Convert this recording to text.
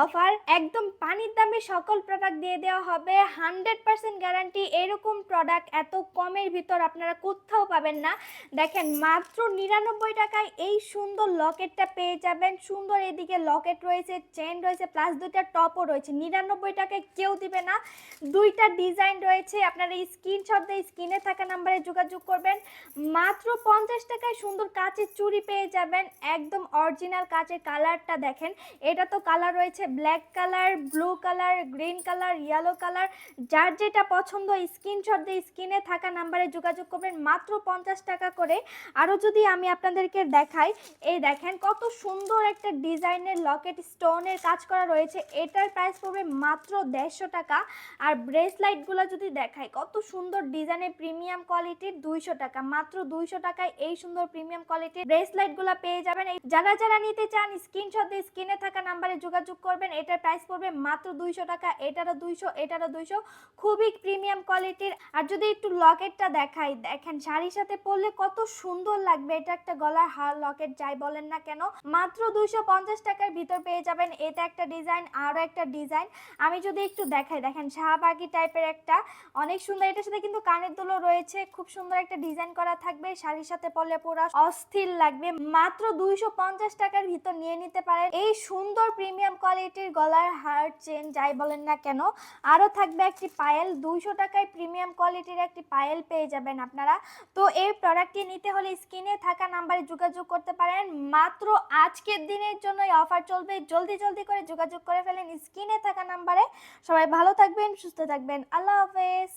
Offer, একদম পানির দামে সকল প্রোডাক্ট দিয়ে দেওয়া হবে, 100% গ্যারান্টি। এরকম প্রোডাক্ট এত কমের ভিতর আপনারা কোথাও পাবেন না। দেখেন মাত্র 99 টাকায় এই সুন্দর লকেটটা পেয়ে যাবেন। সুন্দর এদিকে লকেট রয়েছে, চেন রয়েছে, প্লাস দুইটা টপও রয়েছে। 99 টাকায় কেউ দিবে না। দুইটা ডিজাইন রয়েছে, আপনারা স্ক্রিনশট দিয়ে স্ক্রিনে থাকা নাম্বারে যোগাযোগ করবেন। মাত্র 50 টাকায় সুন্দর কাচের চুড়ি পেয়ে যাবেন, একদম অরিজিনাল কাচের। কালারটা দেখেন, এটা তো কালার রয়েছে black colour, blue colour, green colour, yellow colour. যার যেটা পছন্দ স্ক্রিনশট দিয়ে স্ক্রিনে থাকা নাম্বারে যোগাযোগ করবেন, মাত্র 50 টাকা করে। আরও যদি আমি আপনাদেরকে দেখাই, এই দেখেন কত সুন্দর একটা ডিজাইনের লকেট স্টোনের কাজ করা রয়েছে। এটার প্রাইস পড়বে মাত্র 150 টাকা। আর ব্রেসলাইটগুলো যদি দেখাই, কত সুন্দর ডিজাইনের প্রিমিয়াম কোয়ালিটির, 200 টাকা। মাত্র 200 টাকায় এই সুন্দর প্রিমিয়াম কোয়ালিটির ব্রেসলাইটগুলো পেয়ে যাবেন। যারা যারা নিতে চান স্ক্রিনশট দিয়ে স্ক্রিনে থাকা নাম্বারে যোগাযোগ করবেন। এটার প্রাইস পড়বে মাত্র 200 টাকা। এটারও 200, এটারও 200, খুবই প্রিমিয়াম কোয়ালিটির। আর যদি একটু লকেটটা দেখাই, দেখেন শাড়ির সাথে পরলে কত সুন্দর লাগবে। এটা একটা গলার হার লকেট যাই বলেন না কেন, মাত্র 250 টাকার ভিতর পেয়ে যাবেন। এটা একটা ডিজাইন, আরও একটা ডিজাইন আমি যদি একটু দেখাই, দেখেন শাহবাগি টাইপের একটা, অনেক সুন্দর। এটার সাথে কিন্তু কানের দুলও রয়েছে, খুব সুন্দর একটা ডিজাইন করা থাকবে। শাড়ির সাথে পরলে পুরো অস্থির লাগবে। মাত্র 250 টাকার ভিতর নিয়ে নিতে পারেন এই সুন্দর প্রিমিয়াম কোয়ালিটির গলার হার চেন যাই বলেন না কেন। আরও থাকবে একটি পায়েল, 200 টাকায় প্রিমিয়াম কোয়ালিটির একটি পায়েল পেয়ে যাবেন আপনারা। তো এই প্রোডাক্টটি নিতে হলে স্ক্রিনে থাকা নাম্বারে যোগাযোগ করতে পারেন। মাত্র আজকের দিনের জন্য এই অফার চলবে, জলদি জলদি করে যোগাযোগ করে ফেলেন স্ক্রিনে থাকা নাম্বারে। সবাই ভালো থাকবেন, সুস্থ থাকবেন, আল্লাহ হাফেজ।